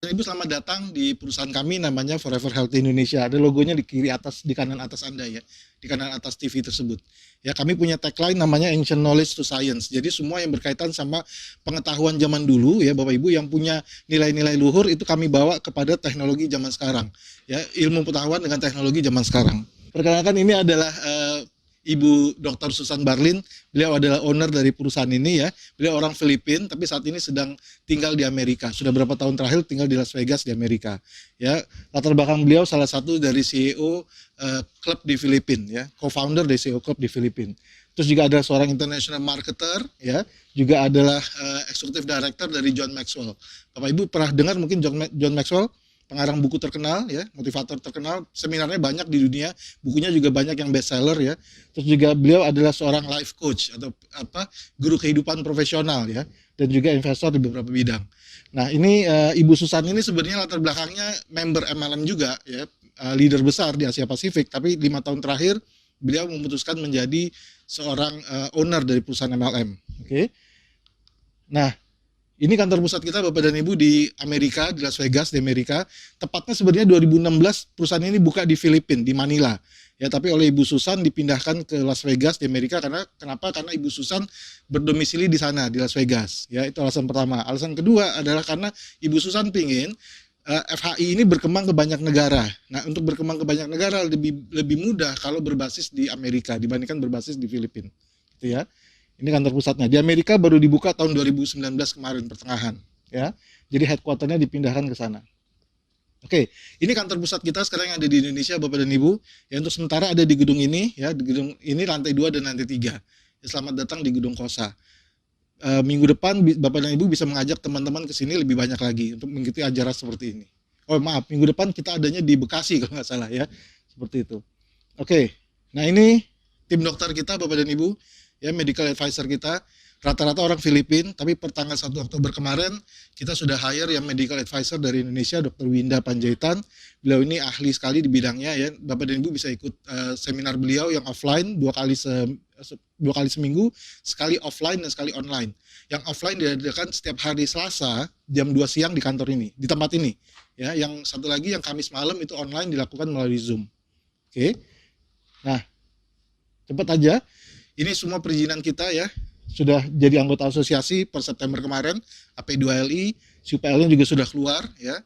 Ibu selamat datang di perusahaan kami namanya Forever Health Indonesia. Ada logonya di kiri atas, di kanan atas Anda ya, di kanan atas TV tersebut. Ya, kami punya tagline namanya Ancient Knowledge to Science. Jadi semua yang berkaitan sama pengetahuan zaman dulu ya Bapak Ibu yang punya nilai-nilai luhur itu kami bawa kepada teknologi zaman sekarang. Ya, ilmu pengetahuan dengan teknologi zaman sekarang. Perkenalkan ini adalah Ibu Dr. Susan Barlin. Beliau adalah owner dari perusahaan ini ya. Beliau orang Filipina tapi saat ini sedang tinggal di Amerika. Sudah berapa tahun terakhir tinggal di Las Vegas di Amerika. Ya, latar belakang beliau salah satu dari CEO klub di Filipina ya, co-founder dari CEO klub di Filipina. Terus juga ada seorang international marketer ya, juga adalah executive director dari John Maxwell. Bapak Ibu pernah dengar mungkin John Maxwell? Pengarang buku terkenal ya, motivator terkenal, seminarnya banyak di dunia, bukunya juga banyak yang bestseller ya. Terus juga beliau adalah seorang life coach atau guru kehidupan profesional ya, dan juga investor di beberapa bidang. Nah, ini Ibu Susan ini sebenarnya latar belakangnya member MLM juga ya, leader besar di Asia Pasifik, tapi 5 tahun terakhir beliau memutuskan menjadi seorang owner dari perusahaan MLM. Oke. Nah, ini kantor pusat kita Bapak dan Ibu di Amerika, di Las Vegas, di Amerika. Tepatnya sebenarnya 2016 perusahaan ini buka di Filipina, di Manila. Ya, tapi oleh Ibu Susan dipindahkan ke Las Vegas di Amerika karena kenapa? Karena Ibu Susan berdomisili di sana di Las Vegas. Ya, itu alasan pertama. Alasan kedua adalah karena Ibu Susan pingin FHI ini berkembang ke banyak negara. Nah, untuk berkembang ke banyak negara lebih mudah kalau berbasis di Amerika dibandingkan berbasis di Filipina. Gitu ya. Ini kantor pusatnya. Di Amerika baru dibuka tahun 2019 kemarin pertengahan, ya. Jadi headquarternya dipindahkan ke sana. Oke, ini kantor pusat kita sekarang yang ada di Indonesia, Bapak dan Ibu. Ya, untuk sementara ada di gedung ini, ya, di gedung ini lantai 2 dan lantai 3. Ya, selamat datang di gedung Kosa. Minggu depan Bapak dan Ibu bisa mengajak teman-teman ke sini lebih banyak lagi untuk mengikuti ajaran seperti ini. Oh, maaf, minggu depan kita adanya di Bekasi kalau nggak salah ya. Seperti itu. Oke. Nah, ini tim dokter kita Bapak dan Ibu, ya, medical advisor kita rata-rata orang Filipina, tapi per tanggal 1 Oktober kemarin kita sudah hire yang medical advisor dari Indonesia, Dr. Winda Panjaitan. Beliau ini ahli sekali di bidangnya ya. Bapak dan Ibu bisa ikut seminar beliau yang offline dua kali seminggu, sekali offline dan sekali online. Yang offline diadakan setiap hari Selasa jam 2 siang di kantor ini, di tempat ini. Ya, yang satu lagi yang Kamis malam itu online dilakukan melalui Zoom. Oke. Nah, cepat aja. Ini semua perizinan kita ya, sudah jadi anggota asosiasi per September kemarin, AP2LI, SUPL-nya juga sudah keluar ya.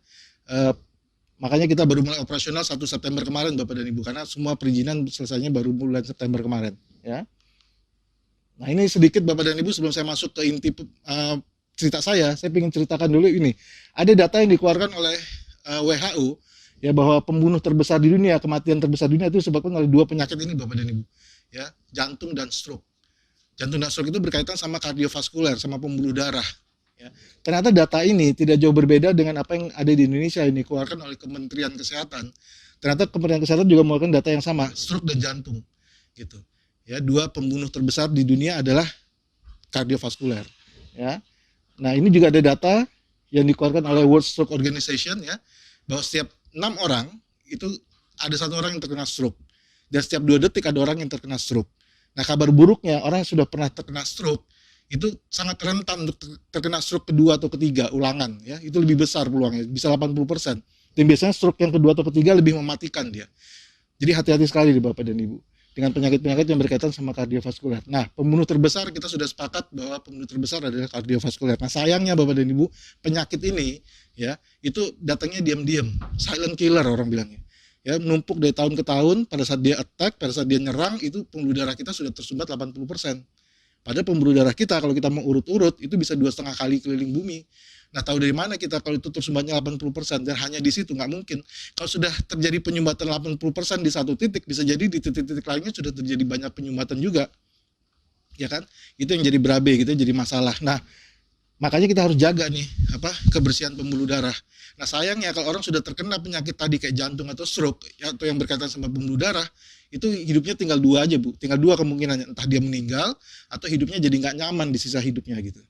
Makanya kita baru mulai operasional 1 September kemarin Bapak dan Ibu, karena semua perizinan selesainya baru bulan September kemarin ya. Nah, ini sedikit Bapak dan Ibu sebelum saya masuk ke inti cerita saya ingin ceritakan dulu ini. Ada data yang dikeluarkan oleh WHO ya, bahwa pembunuh terbesar di dunia, kematian terbesar di dunia itu disebabkan oleh 2 penyakit ini Bapak dan Ibu. Ya, jantung dan stroke. Jantung dan stroke itu berkaitan sama kardiovaskuler, sama pembuluh darah. Ya. Ternyata data ini tidak jauh berbeda dengan apa yang ada di Indonesia, ini dikeluarkan oleh Kementerian Kesehatan. Ternyata Kementerian Kesehatan juga mengeluarkan data yang sama, stroke dan jantung. Gitu. Ya, 2 pembunuh terbesar di dunia adalah kardiovaskuler. Ya. Nah, ini juga ada data yang dikeluarkan oleh World Stroke Organization ya, bahwa setiap 6 orang itu ada 1 orang yang terkena stroke. Dan setiap 2 detik ada orang yang terkena stroke. Nah, kabar buruknya orang yang sudah pernah terkena stroke itu sangat rentan untuk terkena stroke kedua atau ketiga ulangan ya. Itu lebih besar peluangnya, bisa 80%. Dan biasanya stroke yang kedua atau ketiga lebih mematikan dia. Jadi hati-hati sekali di Bapak dan Ibu dengan penyakit-penyakit yang berkaitan sama kardiovaskuler. Nah, pembunuh terbesar kita sudah sepakat bahwa pembunuh terbesar adalah kardiovaskuler. Nah, sayangnya Bapak dan Ibu, penyakit ini ya, itu datangnya diam-diam, silent killer orang bilangnya. Ya, menumpuk dari tahun ke tahun, pada saat dia attack, pada saat dia nyerang, itu pembuluh darah kita sudah tersumbat 80%. Padahal pembuluh darah kita, kalau kita mau urut-urut, itu bisa 2,5 kali keliling bumi. Nah, tahu dari mana kita kalau itu tersumbatnya 80%, dan hanya di situ, nggak mungkin. Kalau sudah terjadi penyumbatan 80% di satu titik, bisa jadi di titik-titik lainnya sudah terjadi banyak penyumbatan juga. Ya kan? Itu yang jadi berabe, gitu, jadi masalah. Nah, makanya kita harus jaga nih kebersihan pembuluh darah. Nah, sayangnya kalau orang sudah terkena penyakit tadi kayak jantung atau stroke atau yang berkaitan sama pembuluh darah, itu hidupnya tinggal 2 aja Bu, tinggal 2 kemungkinannya, entah dia meninggal atau hidupnya jadi nggak nyaman di sisa hidupnya gitu.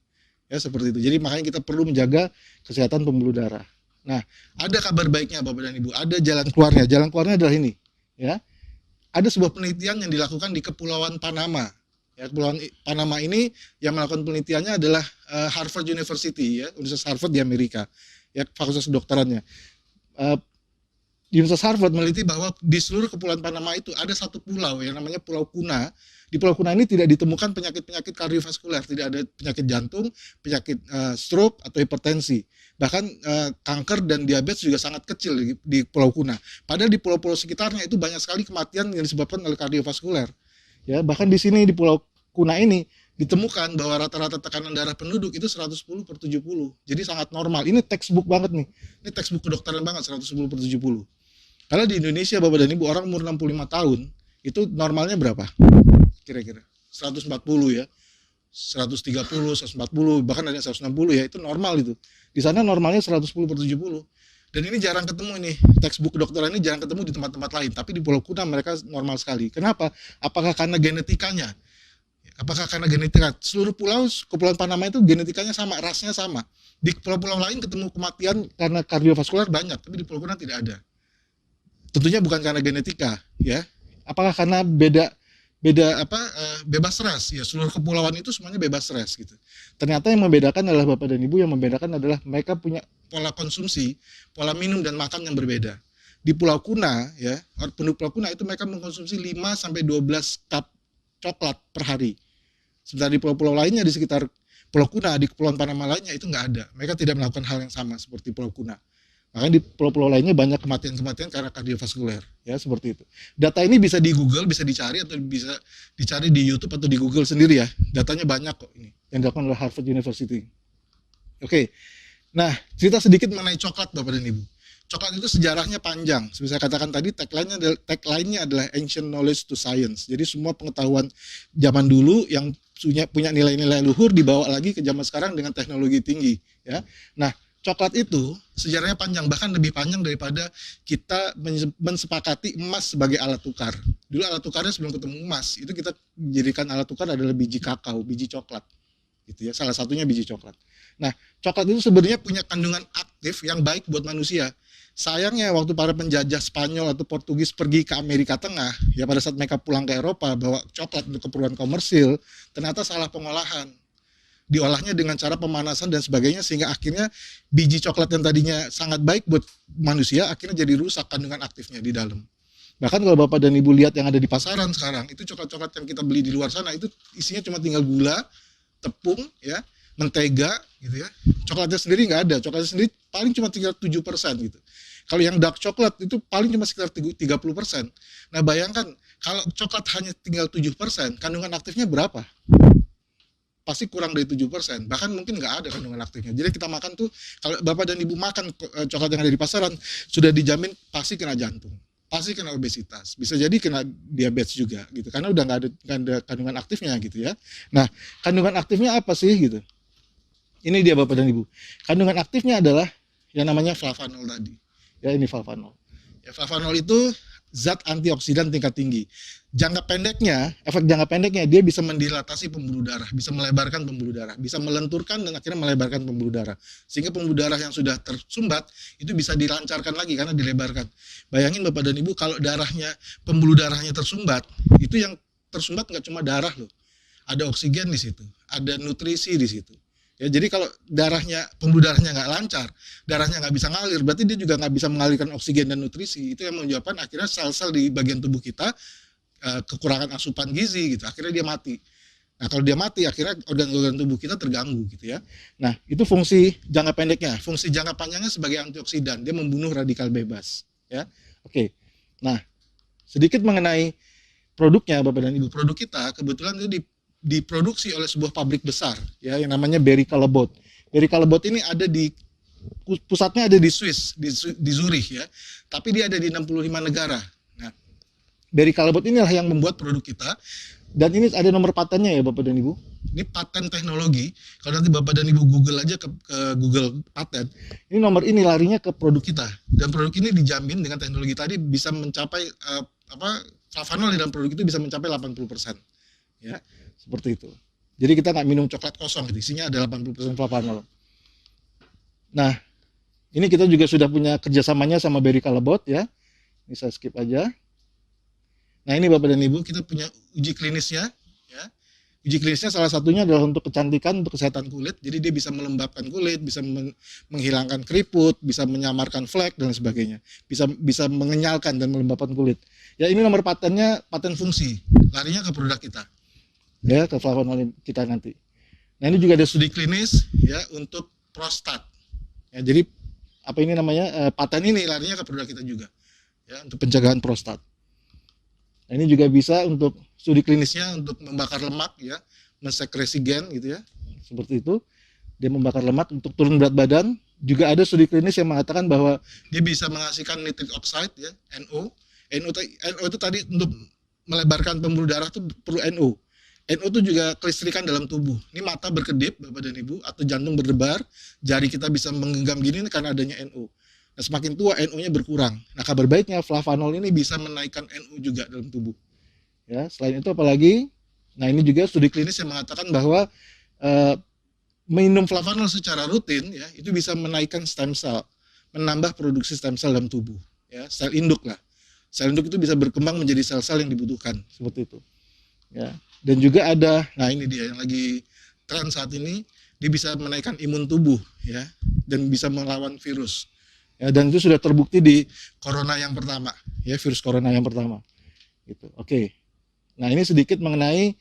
Ya, seperti itu. Jadi makanya kita perlu menjaga kesehatan pembuluh darah. Nah, ada kabar baiknya Bapak dan Ibu, ada jalan keluarnya. Jalan keluarnya adalah ini, ya. Ada sebuah penelitian yang dilakukan di Kepulauan Panama. Ya, Kepulauan Panama ini yang melakukan penelitiannya adalah Harvard University, ya, Universitas Harvard di Amerika, ya, fakultas kedokterannya. Uh, Universitas Harvard meneliti bahwa di seluruh Kepulauan Panama itu ada satu pulau yang namanya Pulau Kuna. Di Pulau Kuna ini tidak ditemukan penyakit-penyakit kardiovaskuler, tidak ada penyakit jantung, penyakit stroke atau hipertensi. Bahkan kanker dan diabetes juga sangat kecil di Pulau Kuna. Padahal di pulau-pulau sekitarnya itu banyak sekali kematian yang disebabkan oleh kardiovaskuler. Ya, bahkan di sini di Pulau Kuna ini ditemukan bahwa rata-rata tekanan darah penduduk itu 110/70. Jadi sangat normal. Ini textbook banget nih. Ini textbook kedokteran banget 110/70. Karena di Indonesia Bapak dan Ibu orang umur 65 tahun itu normalnya berapa? Kira-kira 140 ya. 130, 140, bahkan ada 160 ya, itu normal itu. Di sana normalnya 110/70. Dan ini jarang ketemu nih, textbook kedokteran ini jarang ketemu di tempat-tempat lain, tapi di Pulau Kuna mereka normal sekali. Kenapa? Apakah karena genetikanya? Apakah karena genetika? Seluruh pulau, Kepulauan Panama itu genetikanya sama, rasnya sama. Di pulau-pulau lain ketemu kematian karena kardiovaskuler banyak, tapi di Pulau Kuna tidak ada. Tentunya bukan karena genetika, ya. Apakah karena bebas stres, ya, seluruh kepulauan itu semuanya bebas stres gitu. Ternyata yang membedakan adalah Bapak dan Ibu, yang membedakan adalah mereka punya pola konsumsi, pola minum dan makan yang berbeda. Di Pulau Kuna, ya, penduduk Pulau Kuna itu mereka mengkonsumsi 5 sampai 12 cup coklat per hari. Sementara di pulau-pulau lainnya di sekitar Pulau Kuna, di Kepulauan Panama lainnya itu nggak ada. Mereka tidak melakukan hal yang sama seperti Pulau Kuna. Makanya di pulau-pulau lainnya banyak kematian-kematian karena kardiovaskuler, ya, seperti itu. Data ini bisa di Google, bisa dicari atau bisa dicari di YouTube atau di Google sendiri ya. Datanya banyak kok ini yang dilakukan oleh Harvard University. Oke. Nah, cerita sedikit mengenai coklat Bapak dan Ibu. Coklat itu sejarahnya panjang. Seperti saya katakan tadi, tagline-nya adalah ancient knowledge to science. Jadi semua pengetahuan zaman dulu yang punya nilai-nilai luhur dibawa lagi ke zaman sekarang dengan teknologi tinggi, ya. Nah, coklat itu sejarahnya panjang, bahkan lebih panjang daripada kita mensepakati emas sebagai alat tukar. Dulu alat tukarnya sebelum ketemu emas, itu kita jadikan alat tukar adalah biji kakao, biji coklat. Gitu ya, salah satunya biji coklat. Nah, coklat itu sebenarnya punya kandungan aktif yang baik buat manusia. Sayangnya waktu para penjajah Spanyol atau Portugis pergi ke Amerika Tengah, ya pada saat mereka pulang ke Eropa bawa coklat untuk keperluan komersil, ternyata salah pengolahan. Diolahnya dengan cara pemanasan dan sebagainya, sehingga akhirnya biji coklat yang tadinya sangat baik buat manusia akhirnya jadi rusak kandungan aktifnya di dalam. Bahkan kalau Bapak dan Ibu lihat yang ada di pasaran sekarang, itu coklat-coklat yang kita beli di luar sana itu isinya cuma tinggal gula, tepung, ya, mentega gitu ya. Coklatnya sendiri nggak ada, coklatnya sendiri paling cuma tinggal 7% gitu. Kalau yang dark coklat itu paling cuma sekitar 30%. Nah, bayangkan kalau coklat hanya tinggal 7%, kandungan aktifnya berapa? Pasti kurang dari 7%, bahkan mungkin nggak ada kandungan aktifnya. Jadi kita makan tuh, kalau Bapak dan Ibu makan coklat yang ada di pasaran, sudah dijamin pasti kena jantung, pasti kena obesitas, bisa jadi kena diabetes juga gitu, karena udah nggak ada kandungan aktifnya gitu ya. Nah, kandungan aktifnya apa sih gitu? Ini dia Bapak dan Ibu. Kandungan aktifnya adalah yang namanya flavanol tadi. Ya, ini flavanol. Ya, flavanol itu zat antioksidan tingkat tinggi. Efek jangka pendeknya dia bisa mendilatasi pembuluh darah, bisa melebarkan pembuluh darah, bisa melenturkan dan akhirnya melebarkan pembuluh darah. Sehingga pembuluh darah yang sudah tersumbat itu bisa dilancarkan lagi karena dilebarkan. Bayangin Bapak dan Ibu kalau pembuluh darahnya tersumbat, itu yang tersumbat nggak cuma darah loh. Ada oksigen di situ, ada nutrisi di situ. Ya, jadi kalau pembuluh darahnya nggak lancar, darahnya nggak bisa ngalir, berarti dia juga nggak bisa mengalirkan oksigen dan nutrisi. Itu yang menyebabkan akhirnya sel-sel di bagian tubuh kita kekurangan asupan gizi gitu, akhirnya dia mati. Nah, kalau dia mati, akhirnya organ-organ tubuh kita terganggu gitu ya. Nah, itu fungsi jangka pendeknya. Fungsi jangka panjangnya sebagai antioksidan, dia membunuh radikal bebas. Ya, oke. Nah, sedikit mengenai produknya Bapak dan Ibu. Produk kita kebetulan itu diproduksi oleh sebuah pabrik besar ya yang namanya Berry Callebaut. Berry Callebaut ini ada pusatnya ada di Swiss, di Zurich ya. Tapi dia ada di 65 negara. Nah, Berry Callebaut inilah yang membuat produk kita, dan ini ada nomor patennya ya Bapak dan Ibu. Ini paten teknologi. Kalau nanti Bapak dan Ibu Google aja ke Google paten, ini nomor ini larinya ke produk kita. Dan produk ini dijamin dengan teknologi tadi bisa mencapai flavanol di dalam produk itu bisa mencapai 80%. Ya. Seperti itu. Jadi kita nggak minum coklat kosong, gitu. Isinya ada 80% flavanol. Nah, ini kita juga sudah punya kerjasamanya sama Berry Callebaut ya. Ini saya skip aja. Nah, ini Bapak dan Ibu, kita punya uji klinisnya ya. Uji klinisnya salah satunya adalah untuk kecantikan, untuk kesehatan kulit. Jadi dia bisa melembabkan kulit, bisa menghilangkan keriput, bisa menyamarkan flek dan sebagainya. Bisa mengenyalkan dan melembabkan kulit. Ya ini nomor patennya paten fungsi. Larinya ke produk kita. Ya, ke flavonol kita nanti. Nah, ini juga ada studi klinis ya untuk prostat. Ya, jadi apa ini namanya? Paten ini larinya ke produk kita juga. Ya, untuk pencegahan prostat. Nah, ini juga bisa untuk studi klinisnya untuk membakar lemak ya, mensekresi gen gitu ya. Seperti itu. Dia membakar lemak untuk turun berat badan. Juga ada studi klinis yang mengatakan bahwa dia bisa menghasilkan nitric oxide ya, NO. NO itu tadi untuk melebarkan pembuluh darah itu perlu NO. NO itu juga kelistrikan dalam tubuh. Ini mata berkedip Bapak dan Ibu atau jantung berdebar, jari kita bisa menggenggam gini karena adanya NO. Nah, semakin tua NO-nya berkurang. Nah, kabar baiknya flavanol ini bisa menaikkan NO juga dalam tubuh. Ya, selain itu apalagi? Nah, ini juga studi klinis yang mengatakan bahwa minum flavanol secara rutin ya, itu bisa menaikkan stem cell, menambah produksi stem cell dalam tubuh, ya, sel induk lah. Sel induk itu bisa berkembang menjadi sel-sel yang dibutuhkan, seperti itu. Ya. Dan juga ada, nah ini dia yang lagi tren saat ini, dia bisa menaikkan imun tubuh ya, dan bisa melawan virus. Ya, dan itu sudah terbukti di corona yang pertama, ya, virus corona yang pertama. Gitu. Oke. Nah, ini sedikit mengenai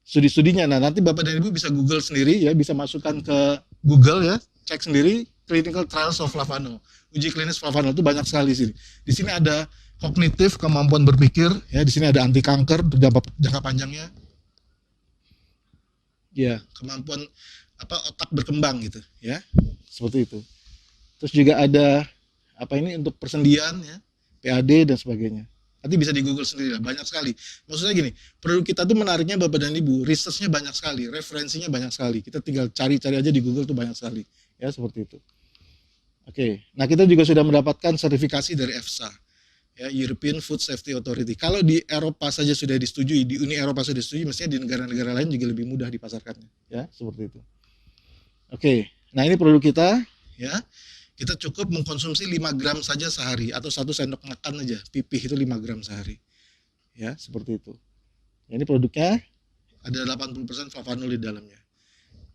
studi-studinya. Nah, nanti Bapak dan Ibu bisa Google sendiri ya, bisa masukkan ke Google ya, cek sendiri clinical trials of flavanol. Uji klinis flavanol itu banyak sekali sini. Di sini ada kognitif, kemampuan berpikir, ya, di sini ada anti kanker untuk jangka panjangnya. Ya, kemampuan otak berkembang gitu, ya. Seperti itu. Terus juga ada apa ini untuk persendian ya, PAD dan sebagainya. Nanti bisa di Google sendiri lah, banyak sekali. Maksudnya gini, produk kita tuh menariknya Bapak dan Ibu, researchnya banyak sekali, referensinya banyak sekali. Kita tinggal cari-cari aja di Google tuh banyak sekali. Ya, seperti itu. Oke, nah kita juga sudah mendapatkan sertifikasi dari EFSA, ya, European Food Safety Authority. Kalau di Eropa saja sudah disetujui, di Uni Eropa sudah disetujui, mestinya di negara-negara lain juga lebih mudah dipasarkannya. Ya, seperti itu. Oke, nah ini produk kita, ya. Kita cukup mengkonsumsi 5 gram saja sehari atau 1 sendok makan aja, pipih itu 5 gram sehari. Ya, seperti itu. Ini produknya ada 80% flavanol di dalamnya.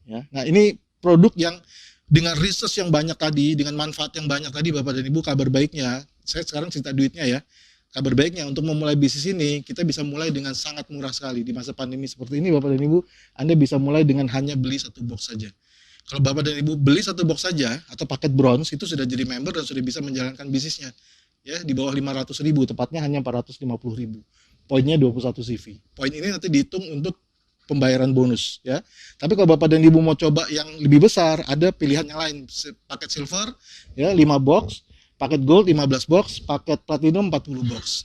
Ya. Nah, ini produk yang dengan research yang banyak tadi, dengan manfaat yang banyak tadi Bapak dan Ibu, kabar baiknya, saya sekarang cerita duitnya ya. Kabar baiknya untuk memulai bisnis ini, kita bisa mulai dengan sangat murah sekali. Di masa pandemi seperti ini Bapak dan Ibu, Anda bisa mulai dengan hanya beli 1 box saja. Kalau Bapak dan Ibu beli 1 box saja atau paket bronze, itu sudah jadi member dan sudah bisa menjalankan bisnisnya. Ya, di bawah 500.000, tepatnya hanya 450.000. Poinnya 21 CV. Poin ini nanti dihitung untuk pembayaran bonus ya. Tapi kalau Bapak dan Ibu mau coba yang lebih besar, ada pilihan yang lain. Paket silver ya 5 box, paket gold 15 box, paket platinum 40 box.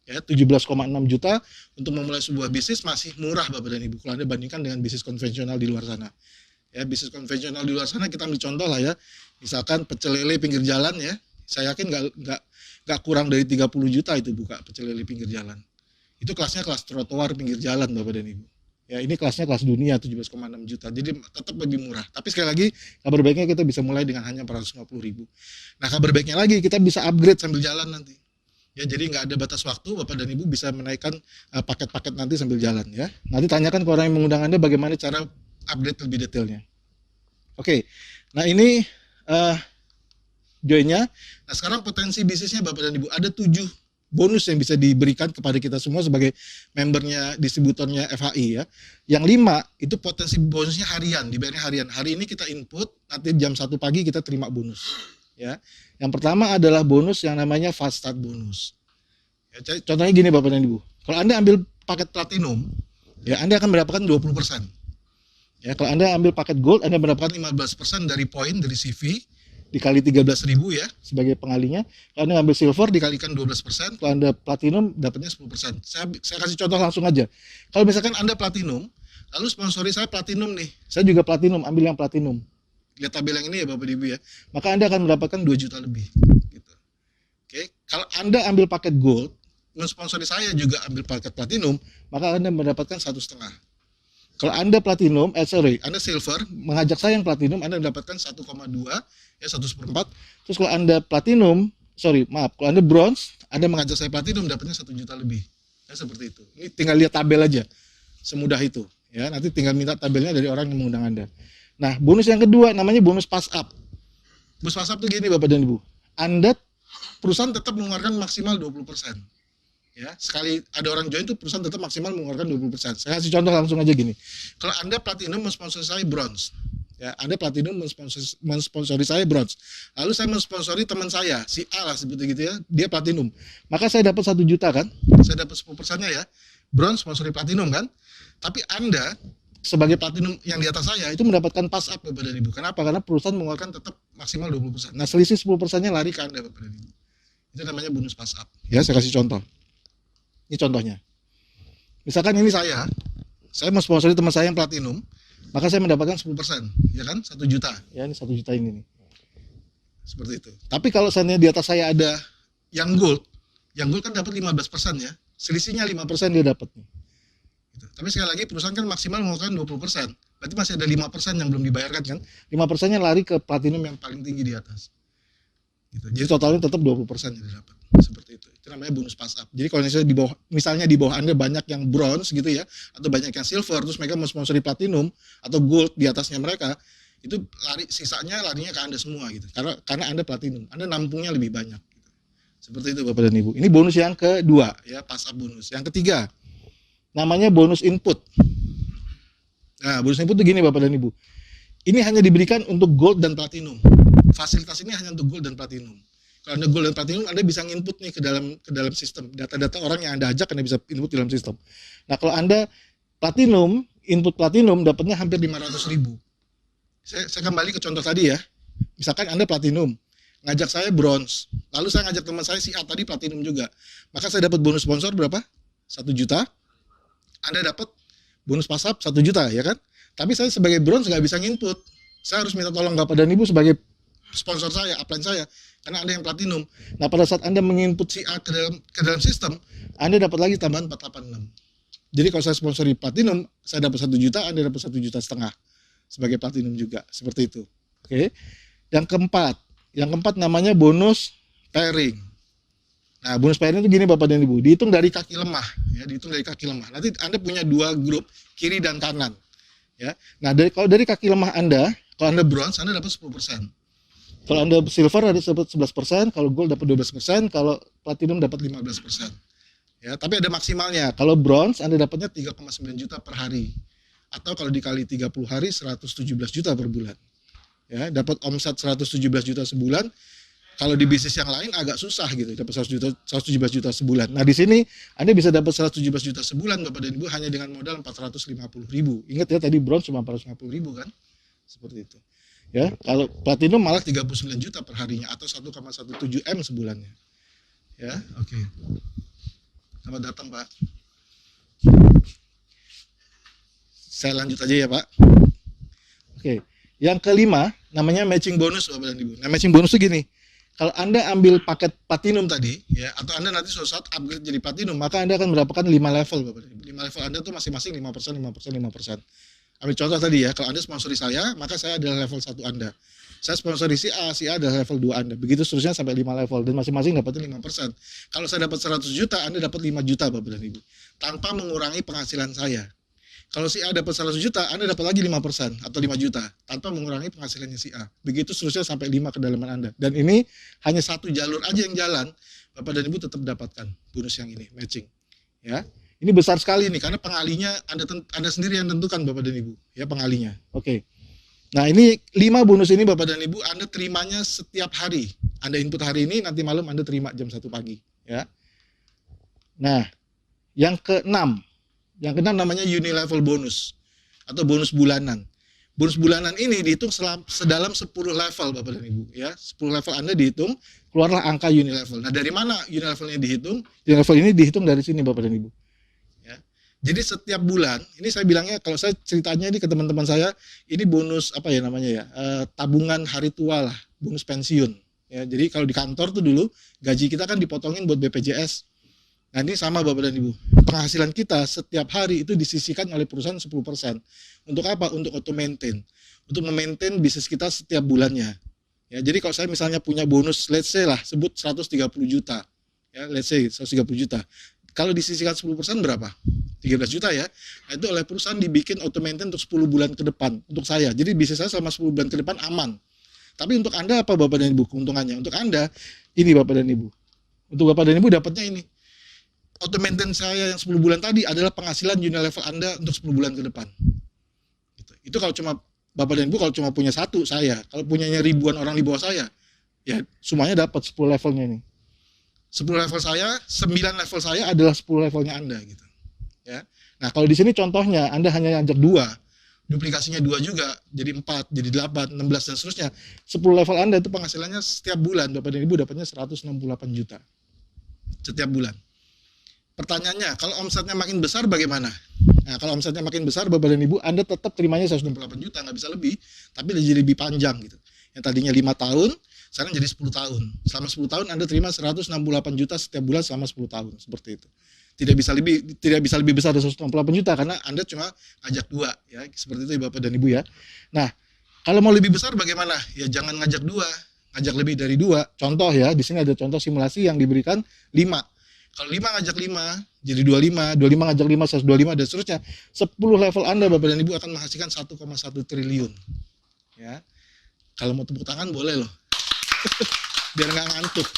Ya, 17,6 juta untuk memulai sebuah bisnis masih murah Bapak dan Ibu kalau Anda bandingkan dengan bisnis konvensional di luar sana. Ya, bisnis konvensional di luar sana kita ambil contoh lah ya, misalkan pecel lele pinggir jalan ya, saya yakin nggak kurang dari 30 juta itu buka pecel lele pinggir jalan. Itu kelasnya kelas trotoar pinggir jalan Bapak dan Ibu. Ya, ini kelasnya kelas dunia 17,6 juta, jadi tetap lebih murah. Tapi sekali lagi kabar baiknya kita bisa mulai dengan hanya 450.000. Nah, kabar baiknya lagi kita bisa upgrade sambil jalan nanti. Ya, jadi nggak ada batas waktu, Bapak dan Ibu bisa menaikkan paket-paket nanti sambil jalan ya. Nanti tanyakan ke orang yang mengundang Anda bagaimana cara update lebih detailnya. Oke, nah ini joinnya. Nah, sekarang potensi bisnisnya Bapak dan Ibu, ada 7 bonus yang bisa diberikan kepada kita semua sebagai membernya, distributornya FHI ya. Yang 5 itu potensi bonusnya harian, dibayarnya harian. Hari ini kita input, nanti jam 1 pagi kita terima bonus. Ya. Yang pertama adalah bonus yang namanya fast start bonus. Ya, contohnya gini Bapak dan Ibu, kalau Anda ambil paket platinum, ya Anda akan mendapatkan 20%. Ya, kalau Anda ambil paket gold, Anda mendapatkan 15% dari poin dari CV dikali 13.000 ya sebagai pengalinya. Kalau Anda ambil silver dikalikan 12%, kalau Anda platinum dapatnya 10%. Saya kasih contoh langsung aja. Kalau misalkan Anda platinum, lalu sponsori saya platinum nih. Saya juga platinum, ambil yang platinum. Lihat tabel yang ini ya Bapak Ibu ya. Maka Anda akan mendapatkan 2 juta lebih gitu. Oke, kalau Anda ambil paket gold, mensponsori saya juga ambil paket platinum, maka Anda mendapatkan 1,5. Kalau Anda platinum, Anda silver, mengajak saya yang platinum, Anda mendapatkan 1,2, ya 1/4. Terus kalau Anda platinum, kalau Anda bronze, Anda mengajak saya platinum, dapatnya 1 juta lebih. Ya seperti itu. Ini tinggal lihat tabel aja, semudah itu. Ya, nanti tinggal minta tabelnya dari orang yang mengundang Anda. Nah, bonus yang kedua namanya bonus pass up. Bonus pass up tuh gini Bapak dan Ibu. Anda perusahaan tetap mengeluarkan maksimal 20%. Ya, sekali ada orang join tuh perusahaan tetap maksimal mengeluarkan 20%. Saya kasih contoh langsung aja gini. Kalau Anda platinum mensponsori saya bronze. Ya, Anda platinum mensponsori saya bronze. Lalu saya mensponsori teman saya, si A lah seperti gitu ya, dia platinum. Maka saya dapat 1 juta kan? Saya dapat 10%-nya ya. Bronze sponsori platinum kan? Tapi Anda sebagai platinum yang di atas saya itu mendapatkan pass up Bapak dan Ibu. Kenapa? Karena perusahaan mengeluarkan tetap maksimal 20%. Nah, selisih 10%-nya lari ke Anda Bapak dan Ibu. Itu namanya bonus pass up. Ya, saya kasih contoh. Ini contohnya. Misalkan ini saya mau sponsori teman saya yang platinum, maka saya mendapatkan 10%, ya kan? 1 juta. Ya, ini 1 juta ini nih. Seperti itu. Tapi kalau seandainya di atas saya ada yang gold kan dapat 15% ya. Selisihnya 5% dia dapat nih. Gitu. Tapi sekali lagi perusahaan kan maksimal mengeluarkan 20%. Berarti masih ada 5% yang belum dibayarkan kan? 5%-nya lari ke platinum yang paling tinggi di atas. Gitu. Jadi totalnya tetap 20% yang didapat. Seperti itu. Itu namanya bonus pass up. Jadi kalau misalnya di bawah Anda banyak yang bronze gitu ya, atau banyak yang silver, terus mereka mensponsori platinum atau gold di atasnya mereka, itu sisanya larinya ke Anda semua gitu. Karena Anda platinum, Anda nampungnya lebih banyak. Gitu. Seperti itu Bapak dan Ibu. Ini bonus yang kedua ya, pass up bonus. Yang ketiga, namanya bonus input. Nah, bonus input itu gini Bapak dan Ibu. Ini hanya diberikan untuk gold dan platinum. Fasilitas ini hanya untuk gold dan platinum. Kalau Anda gold dan platinum, Anda bisa input nih ke dalam sistem. Data-data orang yang Anda ajak Anda bisa input di dalam sistem. Nah, kalau Anda platinum, input platinum dapatnya hampir 500.000. Saya kembali ke contoh tadi ya. Misalkan Anda platinum, ngajak saya bronze. Lalu saya ngajak teman saya si A tadi platinum juga. Maka saya dapat bonus sponsor berapa? 1 juta. Anda dapat bonus pass up 1 juta ya kan? Tapi saya sebagai bronze nggak bisa nginput. Saya harus minta tolong Bapak dan Ibu sebagai sponsor saya, upline saya, karena Anda yang platinum. Nah, pada saat Anda menginput si A ke dalam sistem, Anda dapat lagi tambahan 486. Jadi kalau saya sponsori platinum, saya dapat 1 juta, Anda dapat 1,5 juta sebagai platinum juga, seperti itu. Oke. Yang keempat namanya bonus pairing. Nah, bonus pairing itu gini Bapak dan Ibu, dihitung dari kaki lemah, ya, dihitung dari kaki lemah. Nanti Anda punya 2 grup, kiri dan kanan. Ya. Nah, kalau dari kaki lemah Anda, kalau Anda bronze, Anda dapat 10%. Kalau Anda silver ada dapat 11%, kalau gold dapat 12%, kalau platinum dapat 15%. Ya, tapi ada maksimalnya. Kalau bronze Anda dapatnya 3,9 juta per hari. Atau kalau dikali 30 hari 117 juta per bulan. Ya, dapat omset 117 juta sebulan. Kalau di bisnis yang lain agak susah gitu, dapat 117 juta sebulan. Nah, di sini Anda bisa dapat 117 juta sebulan Bapak dan Ibu hanya dengan modal 450.000. Ingat ya tadi bronze cuma 450.000 kan? Seperti itu. Ya, kalau platinum malah 39 juta per harinya atau 1,17 M sebulannya. Ya, oke. Selamat datang, Pak. Saya lanjut aja ya, Pak. Oke. Yang kelima namanya matching bonus Bapak dan Ibu. Nah, matching bonus itu gini. Kalau Anda ambil paket platinum tadi ya, atau Anda nanti suatu saat upgrade jadi platinum, maka Anda akan mendapatkan 5 level Bapak dan Ibu. 5 level Anda tuh masing-masing 5%, 5%, 5%. Ambil contoh tadi ya, kalau Anda sponsori saya, maka saya adalah level 1 Anda. Saya sponsori si A adalah level 2 Anda. Begitu seterusnya sampai 5 level, dan masing-masing dapatnya 5%. Kalau saya dapat 100 juta, Anda dapat 5 juta Bapak dan Ibu. Tanpa mengurangi penghasilan saya. Kalau si A dapat 100 juta, Anda dapat lagi 5% atau 5 juta. Tanpa mengurangi penghasilannya si A. Begitu seterusnya sampai 5 kedalaman Anda. Dan ini hanya satu jalur aja yang jalan, Bapak dan Ibu tetap dapatkan bonus yang ini, matching. Ya. Ini besar sekali nih, karena pengalinya Anda sendiri yang tentukan Bapak dan Ibu, ya pengalinya. Oke. Nah, ini 5 bonus ini Bapak dan Ibu Anda terimanya setiap hari. Anda input hari ini, nanti malam Anda terima jam 1 pagi, ya. Nah, yang keenam namanya unilevel bonus atau bonus bulanan. Bonus bulanan ini dihitung sedalam 10 level Bapak dan Ibu, ya. 10 level Anda dihitung, keluarlah angka unilevel. Nah, dari mana unilevelnya dihitung? Unilevel ini dihitung dari sini Bapak dan Ibu. Jadi setiap bulan, ini saya bilangnya kalau saya ceritanya ini ke teman-teman saya, ini bonus apa ya namanya ya, tabungan hari tua lah, bonus pensiun. Ya, jadi kalau di kantor tuh dulu gaji kita kan dipotongin buat BPJS. Nah, ini sama Bapak dan Ibu. Penghasilan kita setiap hari itu disisihkan oleh perusahaan 10%. Untuk apa? Untuk auto maintain. Untuk memaintain bisnis kita setiap bulannya. Ya, jadi kalau saya misalnya punya bonus, let's say lah, sebut 130 juta. Ya, let's say 130 juta. kalau disisihkan 10% berapa? 13 juta ya. Nah, itu oleh perusahaan dibikin auto maintain untuk 10 bulan ke depan untuk saya. Jadi bisnis saya selama 10 bulan ke depan aman. Tapi untuk Anda apa Bapak dan Ibu keuntungannya? Untuk Anda ini Bapak dan Ibu. Untuk Bapak dan Ibu dapatnya ini. Auto maintain saya yang 10 bulan tadi adalah penghasilan Unilevel Anda untuk 10 bulan ke depan. Gitu. Itu kalau cuma Bapak dan Ibu kalau cuma punya satu saya. Kalau punyanya ribuan orang di bawah saya, ya semuanya dapat 10 levelnya nih. 10 level saya, 9 level saya adalah 10 levelnya Anda gitu. Ya. Nah, kalau di sini contohnya Anda hanya ngajak 2, duplikasinya 2 juga, jadi 4, jadi 8, 16 dan seterusnya. 10 level Anda itu penghasilannya setiap bulan Bapak dan Ibu dapatnya 168 juta setiap bulan. Pertanyaannya, kalau omsetnya makin besar bagaimana? Nah, kalau omsetnya makin besar Bapak dan Ibu, Anda tetap terimanya 168 juta, nggak bisa lebih, tapi jadi lebih panjang gitu. Yang tadinya 5 tahun, sekarang jadi 10 tahun. Selama 10 tahun Anda terima 168 juta setiap bulan selama 10 tahun, seperti itu. Tidak bisa lebih besar dari 168 juta karena Anda cuma ngajak 2 ya, seperti itu ya Bapak dan Ibu ya. Nah, kalau mau lebih besar bagaimana? Ya jangan ngajak 2, ngajak lebih dari 2. Contoh ya, di sini ada contoh simulasi yang diberikan 5. Kalau 5 ngajak 5 jadi 25, 25 ngajak 5 125 dan seterusnya. 10 level Anda Bapak dan Ibu akan menghasilkan 1,1 triliun. Ya. Kalau mau tepuk tangan boleh loh. Biar nggak ngantuk.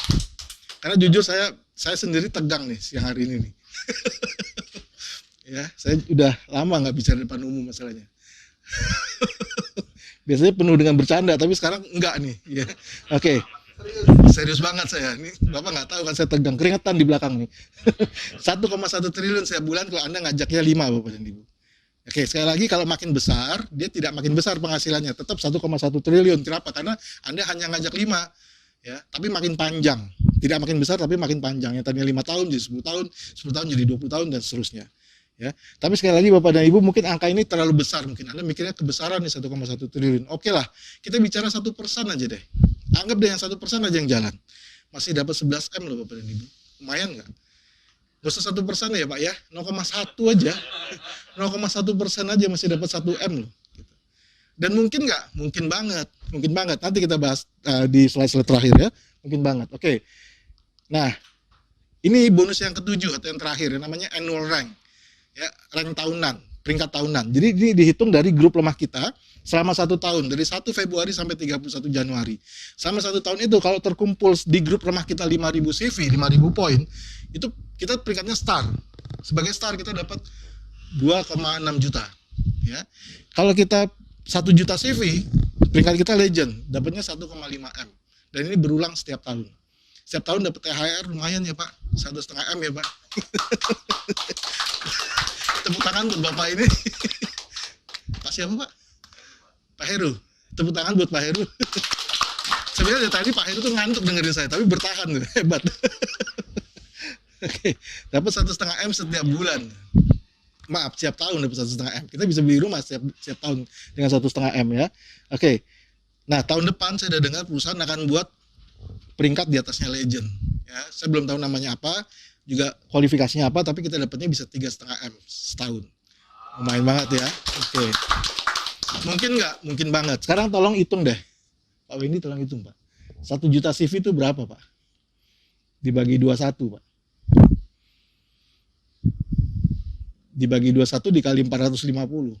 Karena jujur saya sendiri tegang nih siang hari ini nih. Ya, saya udah lama nggak bicara depan umum masalahnya. Biasanya penuh dengan bercanda, tapi sekarang enggak nih. Ya. Oke, serius banget saya. Ini Bapak nggak tahu kan saya tegang, keringetan di belakang nih. 1,1 triliun setiap bulan kalau Anda ngajaknya 5 Bapak dan Ibu. Oke, sekali lagi kalau makin besar, dia tidak makin besar penghasilannya, tetap 1,1 triliun. Kenapa? Karena Anda hanya ngajak 5. Ya, tapi makin panjang. Tidak makin besar tapi makin panjang. Yang tadinya 5 tahun jadi 10 tahun, 10 tahun jadi 20 tahun dan seterusnya. Ya. Tapi sekali lagi Bapak dan Ibu mungkin angka ini terlalu besar mungkin. Anda mikirnya kebesaran nih 1,1 triliun. Oke lah, kita bicara 1% aja deh. Anggap deh yang 1% aja yang jalan. Masih dapat 11 M loh Bapak dan Ibu. Lumayan nggak? Gak usah 1% ya Pak ya, 0,1 aja. 0,1% aja masih dapat 1 M loh. Dan mungkin nggak? Mungkin banget. Mungkin banget. Nanti kita bahas di slide-slide terakhir ya. Mungkin banget. Oke. Nah, ini bonus yang ketujuh atau yang terakhir, yang namanya annual rank. Ya, rank tahunan, peringkat tahunan. Jadi ini dihitung dari grup lemah kita selama 1 tahun, dari 1 Februari sampai 31 Januari. Selama 1 tahun itu kalau terkumpul di grup lemah kita 5.000 CV, 5.000 poin, itu kita peringkatnya star. Sebagai star kita dapat 2,6 juta. Ya. Kalau kita 1 juta CV, peringkat kita legend, dapatnya 1,5 M. Dan ini berulang setiap tahun. Setiap tahun dapat THR lumayan ya Pak, 1,5 M ya Pak. Tepuk tangan buat Bapak ini. Pak siapa Pak? Pak Heru. Tepuk tangan buat Pak Heru. Sebenarnya tadi Pak Heru tuh ngantuk dengerin saya, tapi bertahan hebat. Oke, dapat 1,5 M setiap bulan. Maaf, setiap tahun dapat 1,5 M. Kita bisa beli rumah setiap tahun dengan 1,5 M ya. Oke. Nah, tahun depan saya udah dengar perusahaan akan buat peringkat di atasnya legend. Ya, saya belum tahu namanya apa, juga kualifikasinya apa, tapi kita dapatnya bisa 3,5 M setahun. Lumayan banget ya. Oke. Mungkin nggak? Mungkin banget. Sekarang tolong hitung deh. Pak Wendy tolong hitung Pak. 1 juta CV itu berapa Pak? Dibagi 21 Pak. Dibagi 21 dikali 450.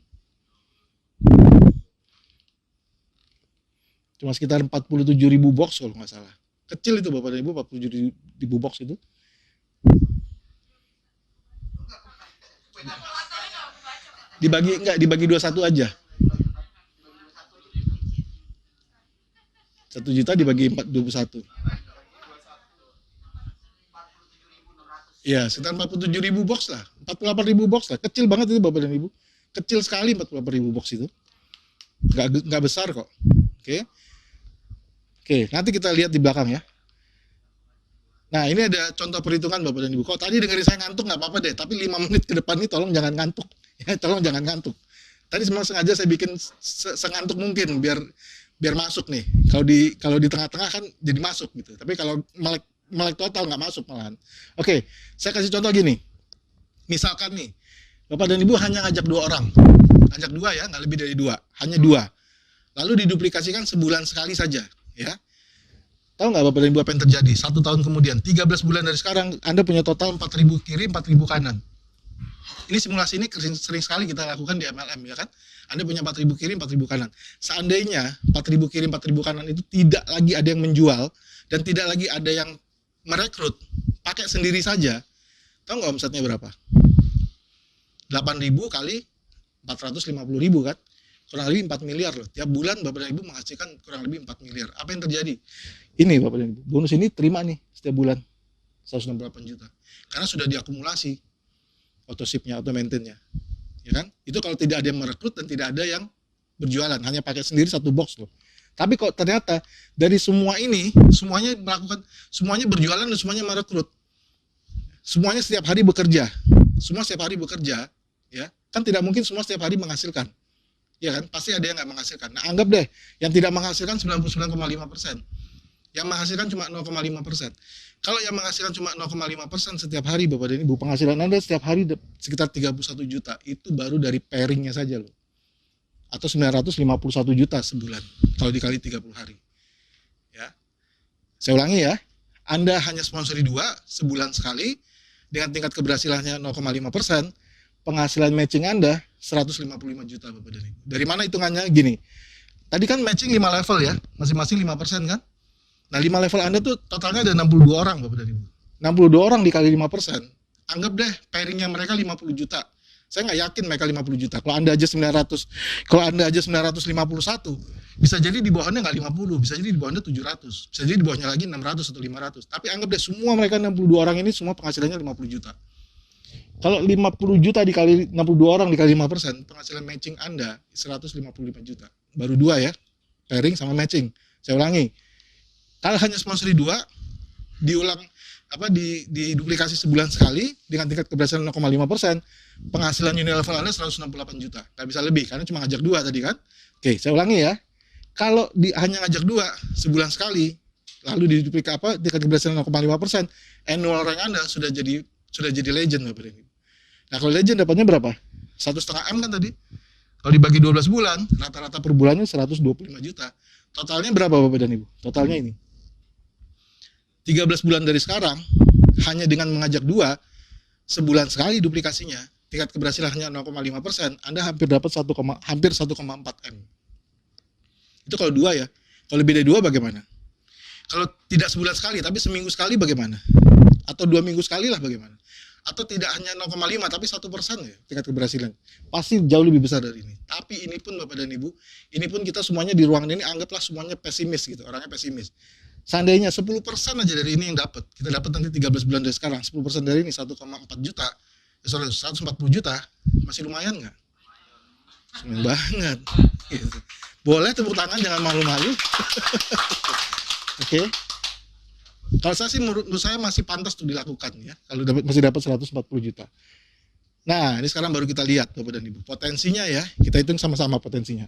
Cuma sekitar 47.000 box kalau nggak salah. Kecil itu Bapak dan Ibu, 47.000 box itu. Dibagi 21 aja. 1 juta dibagi 21. Ya, sekitar 47.000 box lah. 48.000 box lah. Kecil banget itu Bapak dan Ibu. Kecil sekali 48.000 box itu. Nggak besar kok. Oke. Oke, nanti kita lihat di belakang ya. Nah, ini ada contoh perhitungan Bapak dan Ibu. Kalau tadi dengerin saya ngantuk nggak apa-apa deh, tapi 5 menit ke depan ini tolong jangan ngantuk. Ya, tolong jangan ngantuk. Tadi memang sengaja saya bikin sengantuk mungkin biar masuk nih. Kalau di tengah-tengah kan jadi masuk gitu. Tapi kalau melek total nggak masuk malahan. Oke, saya kasih contoh gini. Misalkan nih, Bapak dan Ibu hanya ngajak 2 orang. Ngajak 2 ya, nggak lebih dari 2. Hanya 2. Lalu diduplikasikan sebulan sekali saja. Ya, Tahu nggak Bapak dan Ibu apa yang terjadi? 1 tahun kemudian, 13 bulan dari sekarang, Anda punya total 4.000 kiri, 4.000 kanan. Ini simulasi ini sering sekali kita lakukan di MLM, ya kan? Anda punya 4.000 kiri, 4.000 kanan. Seandainya 4.000 kiri, 4.000 kanan itu tidak lagi ada yang menjual dan tidak lagi ada yang merekrut, pakai sendiri saja, tahu nggak omsetnya berapa? 8.000 kali 450.000 kan? Kurang lebih 4 miliar loh. Tiap bulan Bapak dan Ibu menghasilkan kurang lebih 4 miliar. Apa yang terjadi? Ini Bapak dan Ibu, bonus ini terima nih setiap bulan 168 juta. Karena sudah diakumulasi auto ship-nya, auto maintain-nya. Ya kan? Itu kalau tidak ada yang merekrut dan tidak ada yang berjualan, hanya pakai sendiri satu box loh. Tapi kok ternyata dari semua ini, semuanya berjualan dan semuanya merekrut. Semuanya setiap hari bekerja. Semua setiap hari bekerja, ya. Kan tidak mungkin semua setiap hari menghasilkan. Ya kan? Pasti ada yang nggak menghasilkan. Nah, anggap deh yang tidak menghasilkan 99,5%. Yang menghasilkan cuma 0,5%. Kalau yang menghasilkan cuma 0,5% setiap hari Bapak dan Ibu, penghasilan Anda setiap hari sekitar 31 juta. Itu baru dari pairingnya saja loh. Atau 951 juta sebulan kalau dikali 30 hari. Ya. Saya ulangi ya. Anda hanya sponsori 2 sebulan sekali dengan tingkat keberhasilannya 0,5%, penghasilan matching Anda 155 juta Bapak dan Ibu. Dari mana hitungannya? Gini. Tadi kan matching 5 level ya, masing-masing 5% kan? Nah, 5 level Anda tuh totalnya ada 62 orang Bapak dan Ibu. 62 orang dikali 5%. Anggap deh pairingnya mereka 50 juta. Saya nggak yakin mereka 50 juta. Kalau Anda aja 900, kalau Anda aja 951, bisa jadi di bawahnya nggak 50, bisa jadi di bawahnya 700, bisa jadi di bawahnya lagi 600 atau 500. Tapi anggap deh semua mereka 62 orang ini semua penghasilannya 50 juta. Kalau 50 juta dikali 62 orang dikali 5%, penghasilan matching Anda 155 juta. Baru 2 ya, pairing sama matching. Saya ulangi, kalau hanya sponsori 2, diulang diduplikasi sebulan sekali dengan tingkat keberhasilan 0,5%, penghasilan unilevel Anda 168 juta. Nggak bisa lebih, karena cuma ngajak 2 tadi kan. Oke, saya ulangi ya. Kalau hanya ngajak 2 sebulan sekali, lalu diduplikasi tingkat keberhasilan 0,5%, annual rank Anda sudah jadi legend Bapak dan Ibu. Nah, kalau legend dapatnya berapa? 1,5 M kan tadi. Kalau dibagi 12 bulan, rata-rata per bulannya 125 juta. Totalnya berapa Bapak dan Ibu? Totalnya ini. 13 bulan dari sekarang, hanya dengan mengajak 2, sebulan sekali duplikasinya, tingkat keberhasilannya 0,5%, Anda hampir dapat 1,4 M. Itu kalau 2 ya. Kalau lebih dari 2 bagaimana? Kalau tidak sebulan sekali, tapi seminggu sekali bagaimana? Atau 2 minggu sekali lah bagaimana? Atau tidak hanya 0,5 tapi 1% ya tingkat keberhasilan. Pasti jauh lebih besar dari ini. Tapi ini pun Bapak dan Ibu, ini pun kita semuanya di ruangan ini anggaplah semuanya pesimis gitu, orangnya pesimis. Seandainya 10% aja dari ini yang dapat, kita dapat nanti 13 bulan dari sekarang, 10% dari ini 1,4 juta, 140 juta, masih lumayan nggak? Lumayan banget. Gitu. Boleh tepuk tangan, jangan malu-malu. Oke. Kalau saya sih menurut saya masih pantas untuk dilakukan ya. Kalau masih dapat 140 juta. Nah, ini sekarang baru kita lihat Bapak dan Ibu. Potensinya ya, kita hitung sama-sama potensinya.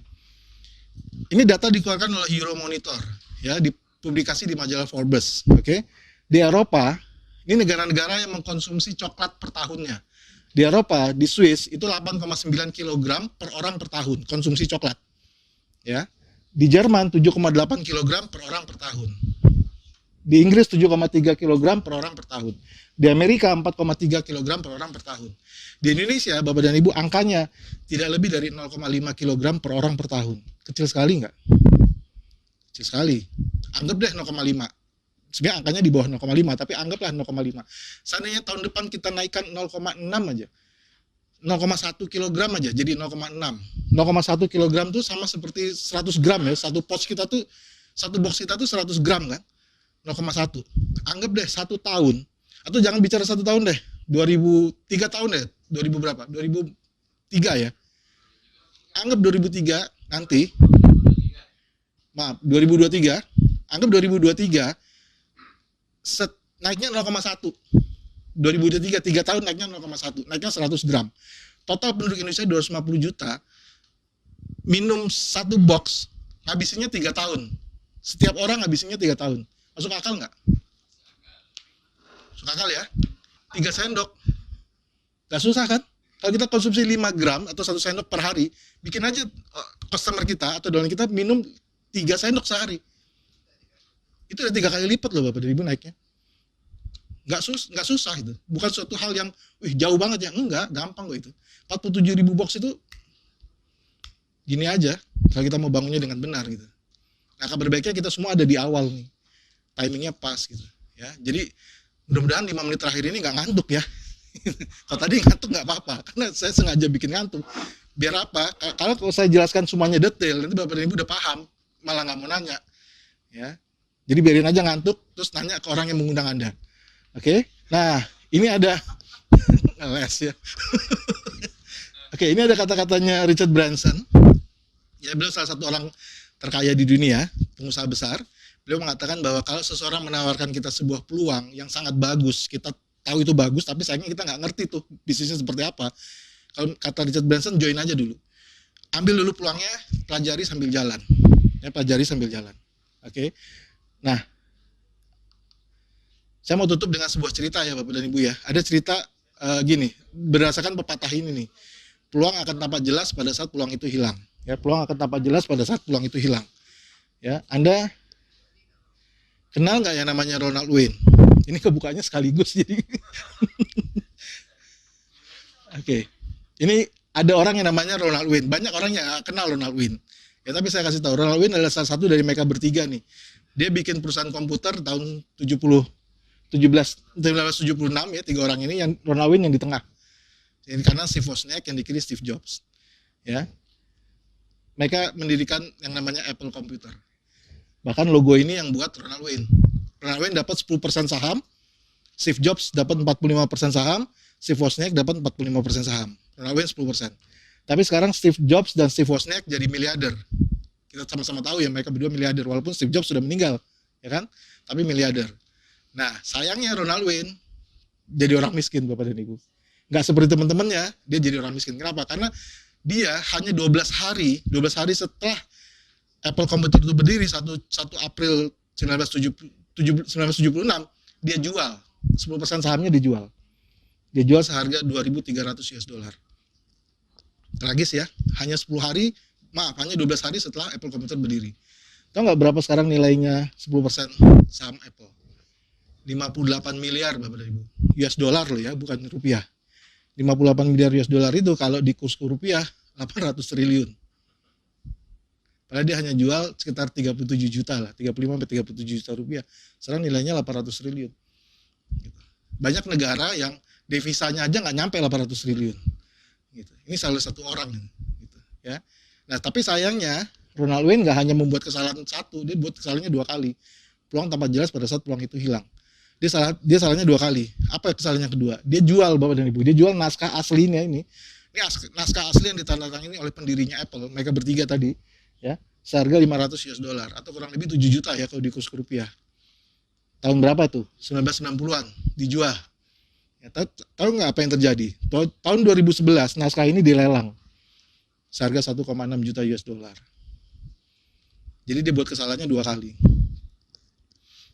Ini data dikeluarkan oleh Euromonitor ya, dipublikasi di majalah Forbes, oke. Di Eropa, ini negara-negara yang mengkonsumsi coklat per tahunnya. Di Eropa, di Swiss itu 8,9 kg per orang per tahun konsumsi coklat. Ya. Di Jerman 7,8 kg per orang per tahun. Di Inggris 7,3 kg per orang per tahun. Di Amerika 4,3 kg per orang per tahun. Di Indonesia, Bapak dan Ibu, angkanya tidak lebih dari 0,5 kg per orang per tahun. Kecil sekali nggak? Kecil sekali. Anggap deh 0,5. Sebenarnya angkanya di bawah 0,5, tapi anggaplah 0,5. Seandainya tahun depan kita naikkan 0,6 aja. 0,1 kg aja, jadi 0,6. 0,1 kg tuh sama seperti 100 gram ya. Satu box kita tuh 100 gram kan? 0,1. Anggap deh 1 tahun. Atau jangan bicara 1 tahun deh. 2003 tahun deh. 2000 berapa? 2003 ya. Anggap 2003 nanti. Maaf, 2023. Anggap 2023 naiknya 0,1. 2023 3 tahun naiknya 0,1. Naiknya 100 gram. Total penduduk Indonesia 250 juta. Minum 1 box habisinya 3 tahun. Setiap orang habisinya 3 tahun. Masuk akal nggak? Masuk akal ya? 3 sendok. Nggak susah kan? Kalau kita konsumsi 5 gram atau 1 sendok per hari, bikin aja customer kita atau downline kita minum 3 sendok sehari. Itu udah 3 kali lipat loh Bapak dan Ibu naiknya. Nggak susah itu. Bukan suatu hal yang jauh banget ya. Enggak, gampang kok itu. 47.000 box itu gini aja kalau kita mau bangunnya dengan benar gitu. Nah, kabar baiknya kita semua ada di awal nih. Timingnya pas gitu ya. Jadi mudah-mudahan 5 menit terakhir ini nggak ngantuk ya. Kalau tadi ngantuk nggak apa-apa, karena saya sengaja bikin ngantuk. Biar apa? Kalau saya jelaskan semuanya detail, nanti Bapak dan Ibu udah paham, malah nggak mau nanya. Ya. Jadi biarin aja ngantuk, terus nanya ke orang yang mengundang Anda. Oke? Nah, ini ada les ya. Oke, ini ada kata-katanya Richard Branson. Ya, beliau salah satu orang terkaya di dunia, pengusaha besar. Beliau mengatakan bahwa kalau seseorang menawarkan kita sebuah peluang yang sangat bagus, kita tahu itu bagus, tapi sayangnya kita nggak ngerti tuh bisnisnya seperti apa. Kalau kata Richard Branson, join aja dulu. Ambil dulu peluangnya, pelajari sambil jalan. Ya, pelajari sambil jalan. Oke. Nah, saya mau tutup dengan sebuah cerita ya Bapak dan Ibu ya. Ada cerita gini, berdasarkan pepatah ini nih. Peluang akan tampak jelas pada saat peluang itu hilang. Ya, peluang akan tampak jelas pada saat peluang itu hilang. Ya, Anda kenal nggak yang namanya Ronald Wayne? Ini kebukanya sekaligus jadi. Oke. Ini ada orang yang namanya Ronald Wayne. Banyak orang yang kenal Ronald Wayne. Ya, tapi saya kasih tahu, Ronald Wayne adalah salah satu dari mereka bertiga nih. Dia bikin perusahaan komputer tahun 1976 ya, 3 orang ini, yang Ronald Wayne yang di tengah. Yang di kanan Steve Wozniak, yang di kiri Steve Jobs. Ya. Mereka mendirikan yang namanya Apple Computer. Bahkan logo ini yang buat Ronald Wayne. Ronald Wayne dapat 10% saham, Steve Jobs dapat 45% saham, Steve Wozniak dapat 45% saham. Ronald Wayne 10%. Tapi sekarang Steve Jobs dan Steve Wozniak jadi miliarder. Kita sama-sama tahu ya, mereka berdua miliarder, walaupun Steve Jobs sudah meninggal, ya kan? Tapi miliarder. Nah, sayangnya Ronald Wayne jadi orang miskin, Bapak dan Ibu. Nggak seperti teman-temannya, dia jadi orang miskin. Kenapa? Karena dia hanya 12 hari setelah Apple Computer itu berdiri 1 April 1976, dia jual 10% sahamnya dijual. Dia jual seharga 2.300 US dollar. Tragis ya, hanya 12 hari setelah Apple Computer berdiri. Tahu nggak berapa sekarang nilainya 10% saham Apple? 58 miliar Bapak dan Ibu. US dollar loh ya, bukan rupiah. 58 miliar US dollar itu kalau di kurs rupiah 800 triliun. Padahal dia hanya jual sekitar 37 juta lah, 35-37 juta rupiah. Sekarang nilainya 800 triliun. Banyak negara yang devisanya aja nggak nyampe 800 triliun. Gitu. Ini salah satu orang. Gitu, ya. Nah, tapi sayangnya Ronald Wayne nggak hanya membuat kesalahan satu, dia buat kesalahannya 2 kali. Peluang tampak jelas pada saat peluang itu hilang. Dia salahnya 2 kali. Apa kesalahannya kedua? Dia jual Bapak dan Ibu. Dia jual naskah aslinya ini. Ini naskah asli yang ditandatangani oleh pendirinya Apple. Mereka bertiga tadi, ya, seharga 500 US dollar atau kurang lebih 7 juta ya kalau di kurs rupiah. Tahun berapa tuh? 1990-an dijual. Ya, tahu nggak apa yang terjadi? Tahun 2011 naskah ini dilelang. Seharga 1,6 juta US dollar. Jadi dia buat kesalahannya 2 kali.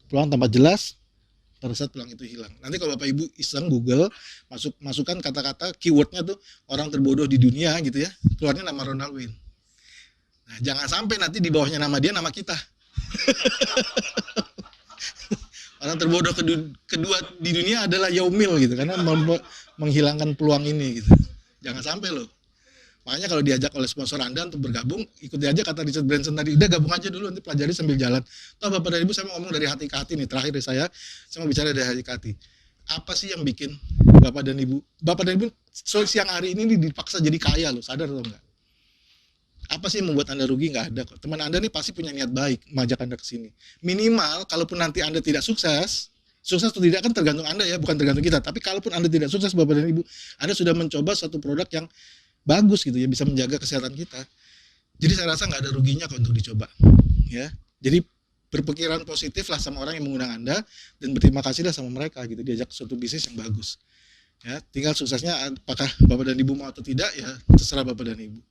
Peluang tampak jelas pada saat peluang itu hilang. Nanti kalau Bapak Ibu iseng Google, masukkan kata-kata keywordnya tuh orang terbodoh di dunia gitu ya, keluarnya nama Ronald Wayne. Nah, jangan sampai nanti di bawahnya nama dia, nama kita. Orang terbodoh kedua di dunia adalah Yao Mil gitu, karena menghilangkan peluang ini gitu. Jangan sampai loh. Makanya kalau diajak oleh sponsor Anda untuk bergabung, ikuti aja kata Richard Branson tadi, udah gabung aja dulu, nanti pelajari sambil jalan. Toh Bapak dan Ibu, saya mau ngomong dari hati ke hati nih, terakhir dari saya mau bicara dari hati ke hati. Apa sih yang bikin Bapak dan Ibu siang hari ini dipaksa jadi kaya loh, sadar atau enggak? Apa sih yang membuat Anda rugi? Nggak ada kok. Teman Anda nih pasti punya niat baik mengajak Anda ke sini. Minimal, kalaupun nanti Anda tidak sukses atau tidak kan tergantung Anda ya, bukan tergantung kita. Tapi kalaupun Anda tidak sukses Bapak dan Ibu, Anda sudah mencoba suatu produk yang bagus gitu ya, bisa menjaga kesehatan kita. Jadi saya rasa nggak ada ruginya kok untuk dicoba. Ya, jadi berpikiran positif lah sama orang yang mengundang Anda dan berterima kasih lah sama mereka gitu, diajak suatu bisnis yang bagus. Ya, tinggal suksesnya apakah Bapak dan Ibu mau atau tidak ya terserah Bapak dan Ibu.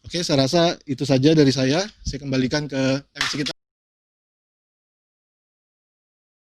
Oke, saya rasa itu saja dari saya. Saya kembalikan ke MC kita.